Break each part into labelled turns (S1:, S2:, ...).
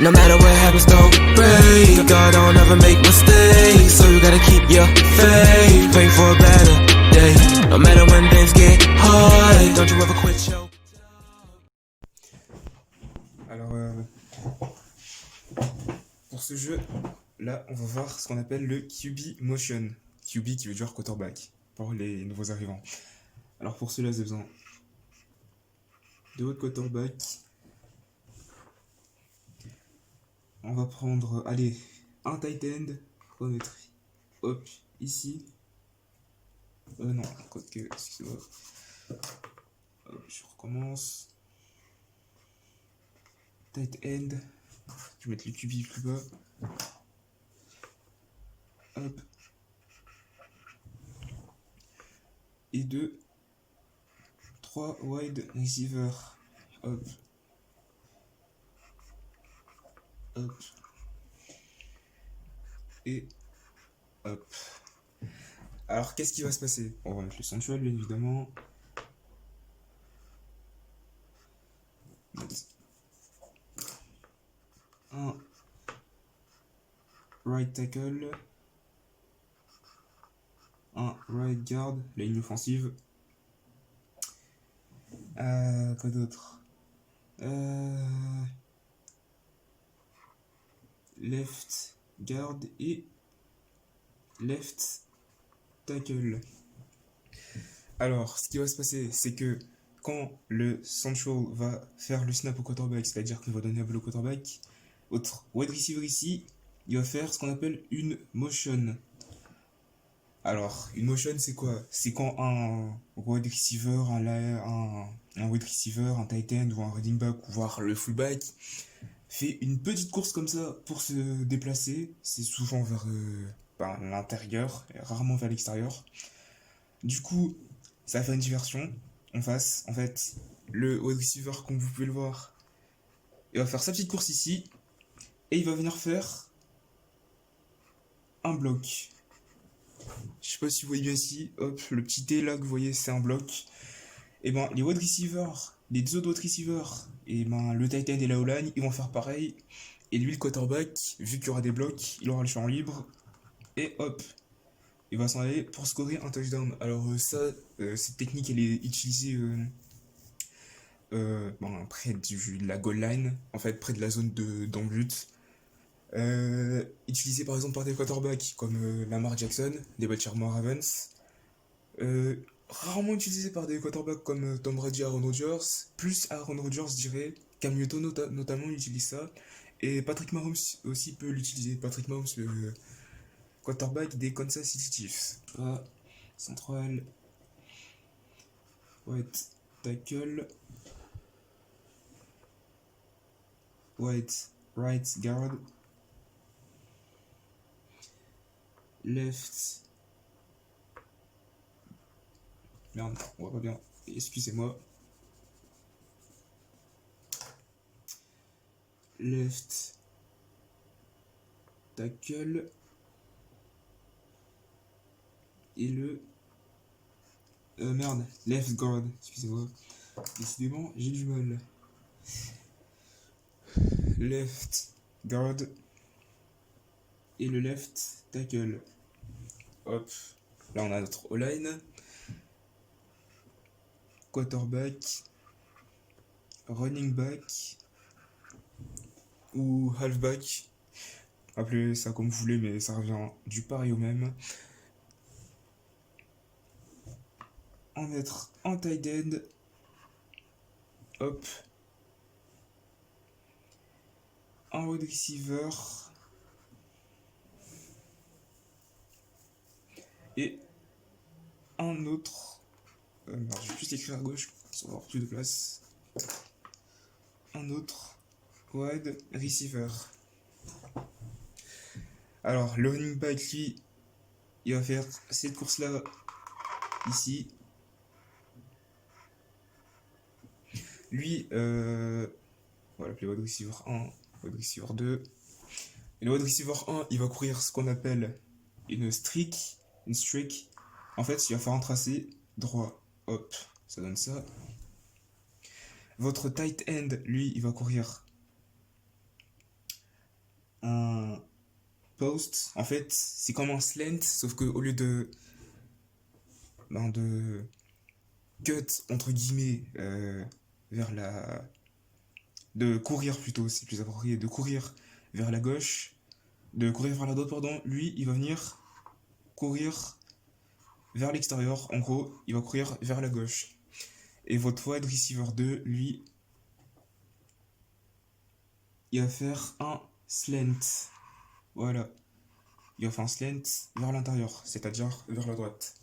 S1: No matter what happens, don't break. God don't ever make mistakes, so you gotta keep your faith. Pray for a better day. No matter when things get hard, don't you ever quit your...
S2: Alors, pour ce jeu, là, on va voir ce qu'on appelle le QB Motion. QB qui veut dire quarterback, pour les nouveaux arrivants. Alors pour cela, j'ai besoin de votre quarterback. On va prendre, allez, un tight end. On va mettre, hop, ici. Non, quoique, excusez-moi. Hop, je recommence. Tight end. Je vais mettre le QB plus bas. Hop. Et 3 wide receivers. Hop. Hop. Et hop. Alors, qu'est-ce qui va se passer? On va mettre le sensual, bien évidemment. Un right tackle. Un right guard, la ligne offensive. Quoi d'autre? Left guard et left tackle. Alors, ce qui va se passer, c'est que quand le central va faire le snap au quarterback, c'est-à-dire qu'il va donner un peu au quarterback, votre wide receiver ici, il va faire ce qu'on appelle une motion. Alors, une motion, c'est quoi? C'est quand un wide receiver, un wide receiver, un tight end ou un running back, ou voire le fullback, fait une petite course comme ça pour se déplacer. C'est souvent vers l'intérieur, et rarement vers l'extérieur. Du coup, ça va faire une diversion en face. En fait, le wide receiver, comme vous pouvez le voir, il va faire sa petite course ici, et il va venir faire un bloc. Je sais pas si vous voyez bien ici, hop, le petit T là que vous voyez, c'est un bloc. Et ben les wide receivers, les deux autres wide receivers, et ben le tight end et la O-line, ils vont faire pareil. Et lui, le quarterback, vu qu'il y aura des blocs, il aura le champ libre. Et hop, il va s'en aller pour scorer un touchdown. Alors cette technique, elle est utilisée près de la goal line, en fait près de la zone dans le but. Utilisé par exemple par des quarterbacks comme Lamar Jackson, des Baltimore Ravens. Rarement utilisé par des quarterbacks comme Tom Brady, Aaron Rodgers. Plus Aaron Rodgers, je dirais. Cam Newton notamment utilise ça. Et Patrick Mahomes aussi peut l'utiliser. Patrick Mahomes, le quarterback des Kansas City Chiefs. Central. White tackle. White right guard. Left. Merde, on voit pas bien. Excusez-moi. Left tackle. Et le... merde, left guard. Excusez-moi. Décidément, j'ai du mal. Left guard. Et le left tackle. Hop. Là, on a notre O-line. Quarterback. Running back. Ou halfback. Appelez ça comme vous voulez, mais ça revient du pareil au même. En mettre un tight end. Hop. Un wide receiver. Et un autre. Je vais juste écrire à gauche, ça va avoir plus de place. Un autre wide receiver. Alors, le running back, lui, il va faire cette course-là, ici. Lui, voilà, le wide receiver 1, wide receiver 2. Et le wide receiver 1, il va courir ce qu'on appelle une streak. Une streak. En fait, il va faire un tracé droit. Hop, ça donne ça. Votre tight end, lui, il va courir post, en fait, c'est comme un slant, sauf que au lieu de cut entre guillemets vers la de courir plutôt, c'est plus approprié, de courir vers la gauche, de courir vers la droite, pardon, lui, il va venir courir vers l'extérieur, en gros, il va courir vers la gauche. Et votre wide receiver 2, lui, il va faire un slant. Voilà. Il va faire un slant vers l'intérieur, c'est-à-dire vers la droite.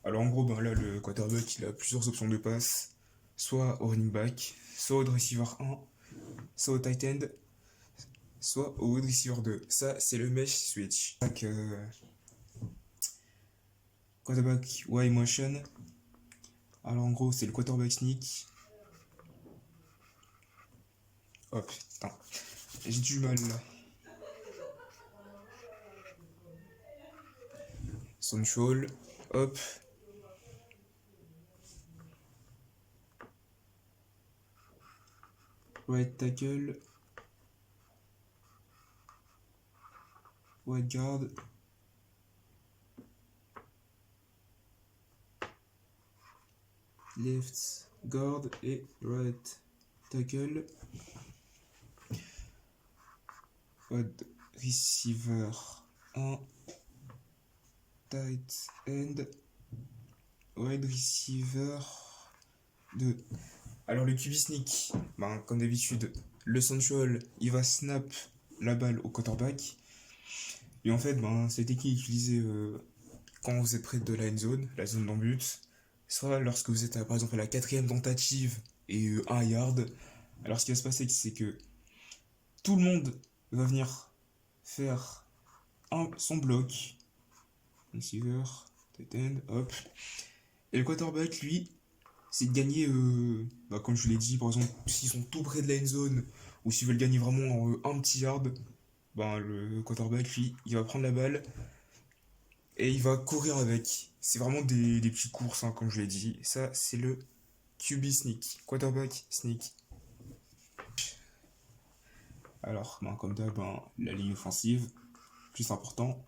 S2: Alors en gros, ben là, le quarterback, il a plusieurs options de passe, soit au running back, soit au wide receiver 1, soit au tight end, soit au wide receiver 2. Ça, c'est le mesh switch. Donc, quarterback Y motion. Alors en gros, c'est le quarterback sneak. Oh putain, j'ai du mal là. Central, hop. Right tackle. Right guard. Left guard et right tackle. Wide receiver 1. Tight end. Wide receiver 2. Alors le QB sneak, ben, comme d'habitude, le central, il va snap la balle au quarterback. Et en fait, ben, cette technique est utilisée quand vous êtes près de la end zone, la zone d'en-but, soit lorsque vous êtes par exemple à la 4ème tentative et 1 yard. Alors ce qui va se passer, c'est que tout le monde va venir faire son bloc. Receiver, tight end, hop. Et le quarterback, lui, c'est de gagner, comme je vous l'ai dit, par exemple, s'ils sont tout près de la end zone, ou s'ils veulent gagner vraiment un petit yard, ben, le quarterback, lui, il va prendre la balle et il va courir avec. C'est vraiment des petites courses, hein, comme je l'ai dit. Ça, c'est le QB sneak, quarterback sneak. Alors, ben, comme d'hab, ben, la ligne offensive, plus important.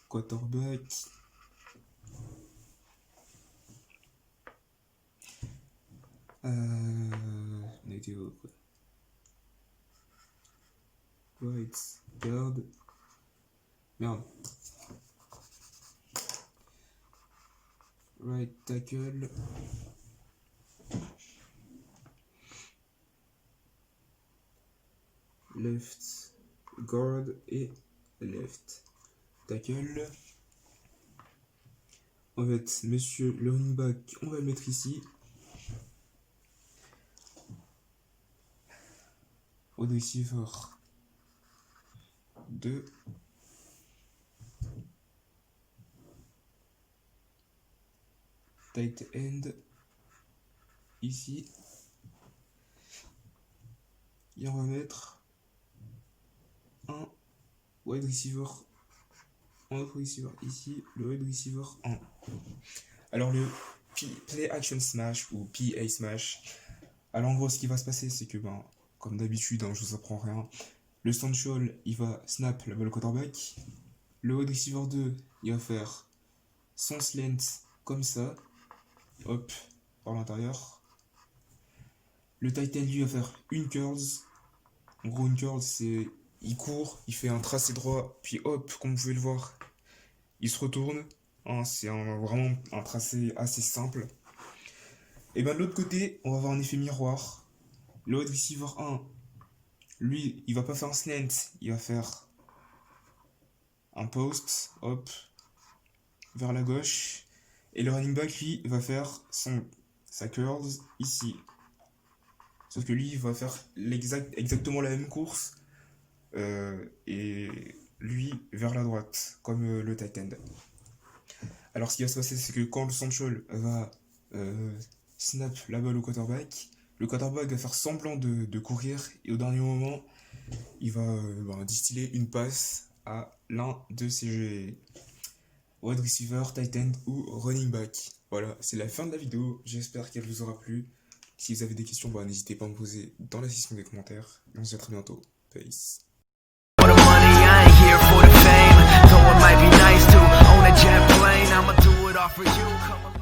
S2: Quarterback. On a été au right guard. Merde. Right tackle. Left guard et left tackle. En fait, monsieur le running back, on va le mettre ici. Wide receiver 2. Tight end ici. Et on va mettre un wide receiver, un autre receiver ici, le wide receiver 1. Alors le play action smash ou PA smash. Alors en gros, ce qui va se passer, c'est que ben, comme d'habitude, hein, je vous apprends rien. Le central, il va snap la balle au quarterback. Le wide receiver 2, il va faire son slant comme ça. Hop, par l'intérieur. Le tight end, lui, va faire une curls. En gros, une curls, c'est... Il court, il fait un tracé droit, puis hop, comme vous pouvez le voir, il se retourne. Hein, c'est vraiment un tracé assez simple. Et ben de l'autre côté, on va avoir un effet miroir. Le wide receiver 1, lui, il va pas faire un slant, il va faire un post, hop, vers la gauche. Et le running back, lui, va faire sa curls ici. Sauf que lui, il va faire exactement la même course. Et lui, vers la droite, comme le tight end. Alors, ce qui va se passer, c'est que quand le central va snap la balle au quarterback, le quarterback va faire semblant de courir. Et au dernier moment, il va distiller une passe à l'un de ses wide receiver, tight end ou running back. Voilà, c'est la fin de la vidéo. J'espère qu'elle vous aura plu. Si vous avez des questions, n'hésitez pas à me poser dans la section des commentaires. Et on se dit à très bientôt. Peace.